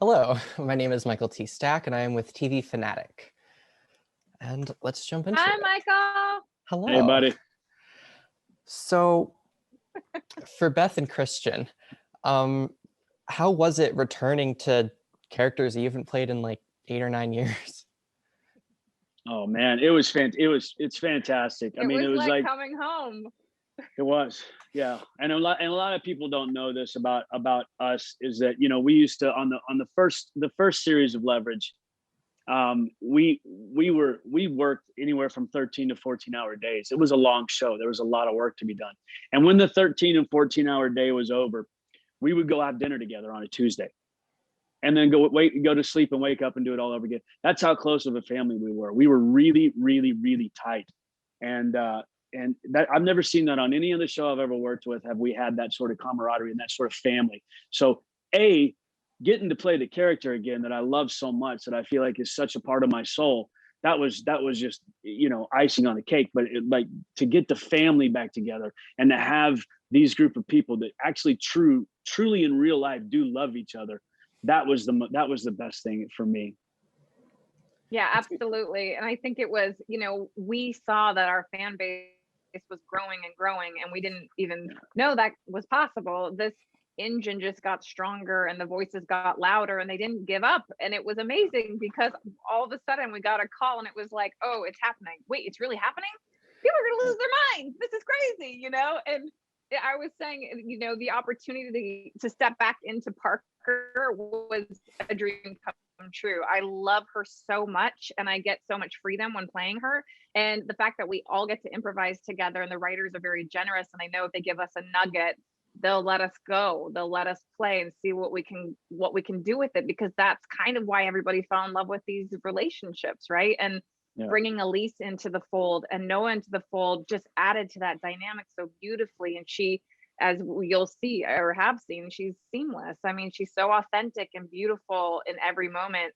Hello, my name is Michael T. Stack, and I am with TV Fanatic. And let's jump into Hi, it. Michael. Hey, Hello. buddy. So, for Beth and Christian, how was it returning to characters you haven't played in like 8 or 9 years? Oh man, it's fantastic. I mean, It it was was like like coming home. it was, yeah. And a lot of people don't know this about us is that we used to on the first series of Leverage, we worked anywhere from 13 to 14-hour days. It was a long show. There was a lot of work to be done. And when the 13 and 14-hour day was over, we would go have dinner together on a Tuesday. And then go to sleep and wake up and do it all over again. That's how close of a family we were. We were really, really, really tight. And that I've never seen that on any other show I've ever worked with. Have we had that sort of camaraderie and that sort of family? So getting to play the character again that I love so much, that I feel like is such a part of my soul. That was just icing on the cake. But like to get the family back together and to have these group of people that actually truly in real life do love each other. That was the best thing for me. Yeah, absolutely. And I think it was, we saw that our fan base was growing and growing, and we didn't even know that was possible. This engine just got stronger and the voices got louder, and they didn't give up. And it was amazing because all of a sudden we got a call and it was like, oh, it's happening. Wait, it's really happening? People are going to lose their minds. This is crazy, And I was saying, the opportunity to step back into Parker was a dream come true. I love her so much, and I get so much freedom when playing her. And the fact that we all get to improvise together, and the writers are very generous, and I know if they give us a nugget, they'll let us go. They'll let us play and see what we can do with it, because that's kind of why everybody fell in love with these relationships, right? And bringing Aleyse into the fold and Noah into the fold just added to that dynamic so beautifully. And she, as you'll see or have seen, she's seamless. I mean, she's so authentic and beautiful in every moment,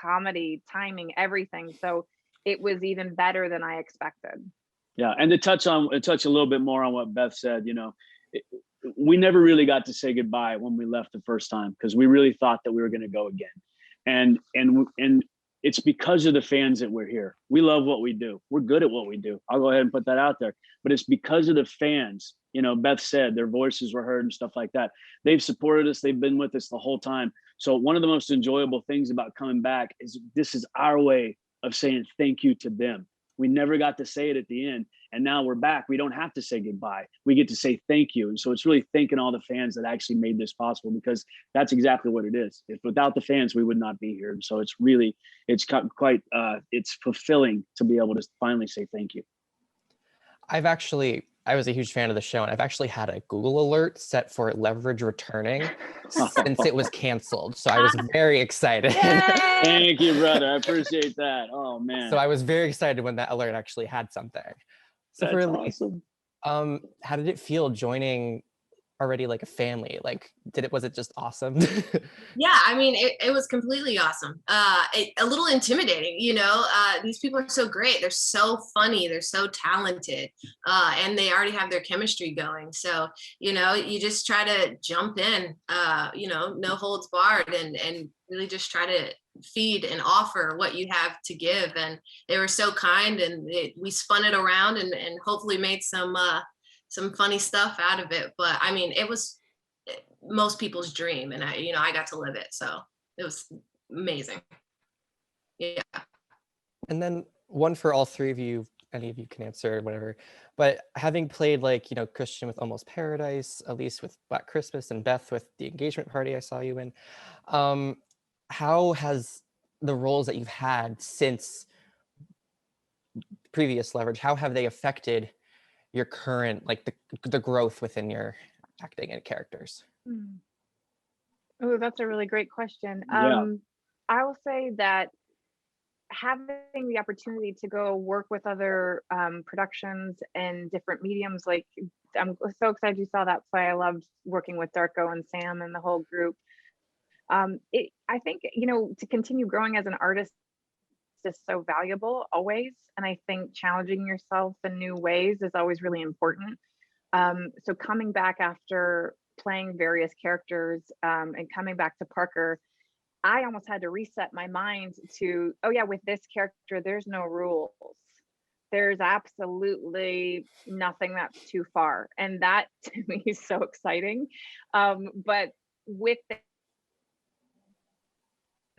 comedy, timing, everything. So it was even better than I expected. Yeah, and to touch a little bit more on what Beth said, we never really got to say goodbye when we left the first time, because we really thought that we were going to go again. And it's because of the fans that we're here. We love what we do. We're good at what we do. I'll go ahead and put that out there. But it's because of the fans. Beth said their voices were heard and stuff like that. They've supported us. They've been with us the whole time. So one of the most enjoyable things about coming back is this is our way of saying thank you to them. We never got to say it at the end. And now we're back. We don't have to say goodbye. We get to say thank you. And so it's really thanking all the fans that actually made this possible, because that's exactly what it is. If without the fans, we would not be here. And so it's quite it's fulfilling to be able to finally say thank you. I was a huge fan of the show, and I've actually had a Google alert set for Leverage returning since it was canceled. So I was very excited. Thank you, brother. I appreciate that. Oh man. So I was very excited when that alert actually had something. So that's for Aleyse, awesome. How did it feel joining already like a family? Like, was it just awesome? Yeah, I mean, it was completely awesome. A little intimidating, these people are so great. They're so funny. They're so talented. And they already have their chemistry going. So, you just try to jump in, no holds barred, and really just try to feed and offer what you have to give. And they were so kind, and we spun it around and hopefully made some funny stuff out of it. But I mean, it was most people's dream, and I got to live it, so it was amazing. Yeah. And then one for all three of you, any of you can answer, whatever, but having played Christian with Almost Paradise, Aleyse with Black Christmas, and Beth with The Engagement Party I saw you in, how has the roles that you've had since previous Leverage, how have they affected your current, the growth within your acting and characters? Oh, that's a really great question. Yeah. I will say that having the opportunity to go work with other productions and different mediums, I'm so excited you saw that play. I loved working with Darko and Sam and the whole group. I think, to continue growing as an artist is so valuable always. And I think challenging yourself in new ways is always really important. So coming back after playing various characters and coming back to Parker, I almost had to reset my mind to, oh yeah, with this character, there's no rules. There's absolutely nothing that's too far. And that to me is so exciting. But with the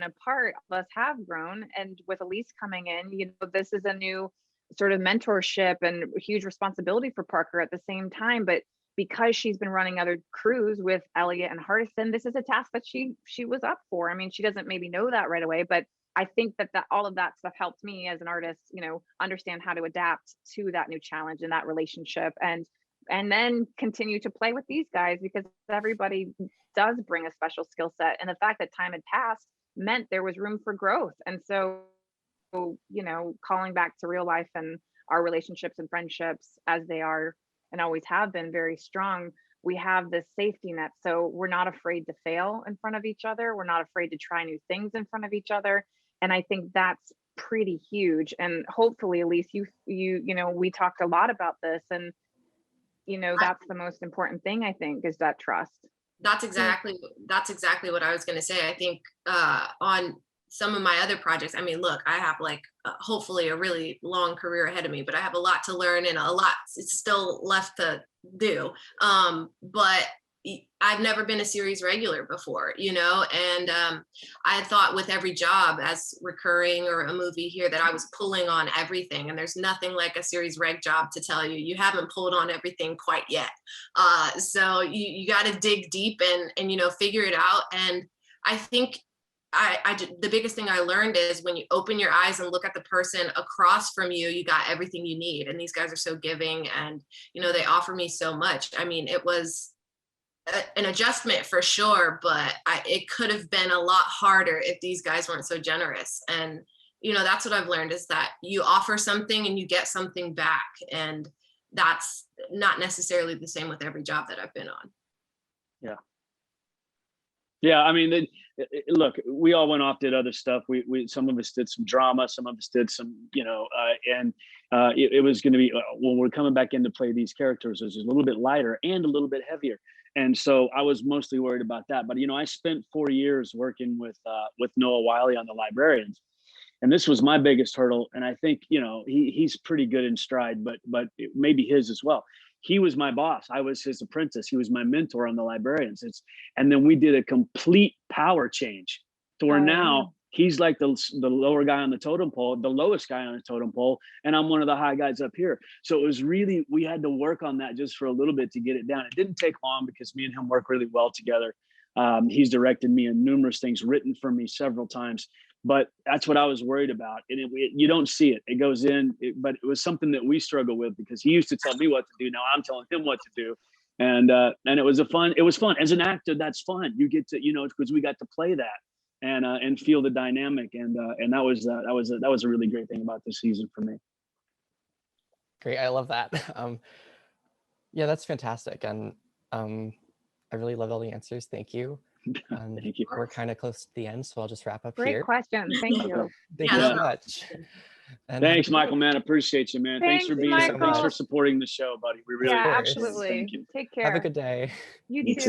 a part of us have grown, and with Aleyse coming in, this is a new sort of mentorship and huge responsibility for Parker at the same time. But because she's been running other crews with Elliot and Hardison, this is a task that she was up for. I mean, she doesn't maybe know that right away, but I think that all of that stuff helped me as an artist, understand how to adapt to that new challenge and that relationship, and then continue to play with these guys, because everybody does bring a special skill set. And the fact that time had passed meant there was room for growth. And so, calling back to real life and our relationships and friendships as they are and always have been very strong, we have this safety net. So we're not afraid to fail in front of each other. We're not afraid to try new things in front of each other. And I think that's pretty huge. And hopefully, Aleyse, we talked a lot about this, and that's the most important thing, I think, is that trust. That's exactly what I was going to say. I think on some of my other projects, I mean, look, I have hopefully a really long career ahead of me, but I have a lot to learn and a lot it's still left to do. But I've never been a series regular before, and I thought with every job as recurring or a movie here that I was pulling on everything, and there's nothing like a series reg job to tell you haven't pulled on everything quite yet. So you got to dig deep and figure it out. And I think the biggest thing I learned is when you open your eyes and look at the person across from you, you got everything you need. And these guys are so giving, and they offer me so much. I mean, it was an adjustment for sure, but it could have been a lot harder if these guys weren't so generous. And that's what I've learned, is that you offer something and you get something back, and that's not necessarily the same with every job that I've been on. Yeah, I mean, look, we all went off, did other stuff. We some of us did some drama, some of us did some, and it was going to be, when we're coming back in to play these characters, it was a little bit lighter and a little bit heavier. And so I was mostly worried about that. But, I spent 4 years working with Noah Wiley on The Librarians. And this was my biggest hurdle. And I think, he's pretty good in stride, but maybe his as well. He was my boss. I was his apprentice. He was my mentor on The Librarians. And then we did a complete power change to where now he's like the lower guy on the totem pole, the lowest guy on the totem pole, and I'm one of the high guys up here. So it was really, we had to work on that just for a little bit to get it down. It didn't take long because me and him work really well together. He's directed me in numerous things, written for me several times. But that's what I was worried about. And you don't see it. It goes in, but it was something that we struggle with, because he used to tell me what to do. Now I'm telling him what to do. And it was fun. As an actor, that's fun. You get to, because we got to play that and feel the dynamic. And that was a really great thing about this season for me. Great. I love that. Yeah, that's fantastic. And I really love all the answers. Thank you. Thank you. We're kind of close to the end, so I'll just wrap up Great here. question. Thank you. Thank you so much. And thanks, Michael, man. Appreciate you, man. Thanks for being here. Thanks for supporting the show, buddy. We really appreciate it. course. Absolutely. Thank you. Take care. Have a good day. You You too. too.